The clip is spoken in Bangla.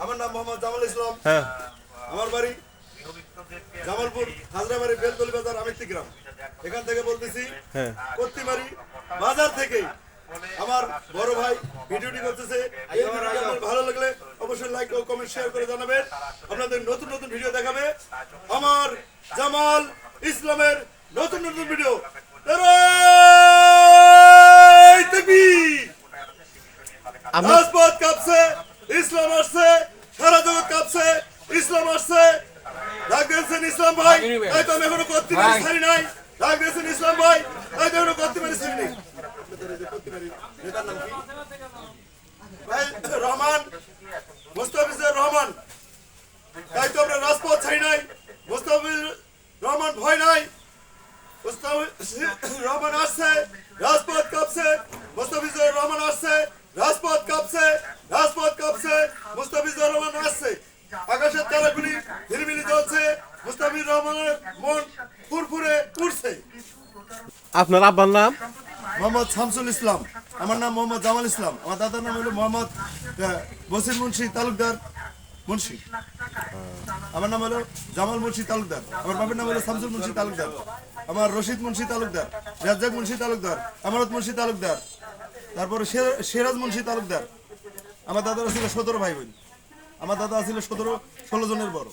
আমার নাম মোহাম্মদ জামাল ইসলাম। হ্যাঁ আমার বাড়ি জামালপুর হাজরাবাড়ি বেলতলি বাজার আমিত্তি গ্রাম। এখান থেকে বলতেছি হ্যাঁ কত্তিমারি বাজার থেকে আমার বড় ভাই ভিডিওটি করতেছে। এই ভিডিওটি আপনার ভালো লাগলে অবশ্যই লাইক ও কমেন্ট শেয়ার করে জানাবেন। আপনাদের নতুন নতুন ভিডিও দেখাবে আমার জামাল ইসলামের নতুন নতুন ভিডিও। রাজপথ কাঁপছে, ইসলাম আসছে, সারা জগৎ কাঁপছে, ইসলাম আসছে। ডাক দিয়েছেন ইসলাম ভাই, তাই তো আমি এখনো কত্তিমারি ছাড়ি নাই। ডাক দিয়েছেন ইসলাম ভাই, তাই তো এখনো কত্তিমারি ছাড়ি নাই। নেতার নাম কি? ভাই রহমান, মুস্তাফিজুর রহমান, তাই তো আমরা রাজপথ ছাড়ি নাই। মুস্তাফিজুর রহমান ভয় নাই। মুস্তাফিজুর রহমান আসছে, রাজপথ কাঁপছে। মুস্তাফিজুর রহমান আসছে, রাজপথ কাঁপছে, রাজপথ কাঁপছে। মুস্তাফিজুর রহমান আসছে, আকাশের তারাগুলি ঝিলিমিলি জ্বলছে। মুস্তাফিজুর রহমানের মন ফুরফুরে উঠছে। আপনার আব্বার নাম? মোহাম্মদ শামসুল ইসলাম। আমার নাম মোহাম্মদ জামাল ইসলাম। আমার দাদার নাম হলো মোহাম্মদ বসির মুন্সি তালুকদার মুন্সি। আমার নাম হলো জামাল মুন্সি তালুকদার। আমার বাবার নাম হলো শামসুল মুন্সি তালুকদার। আমার রশিদ মুন্সি তালুকদার, রাজ্জাক মুন্সি তালুকদার, আমানত মুন্সি তালুকদার, তারপরে সিরাজ মুন্সি তালুকদার। আমার দাদারা ছিল 17 ভাই বোন। আমার দাদা ছিল 16 জনের বড়।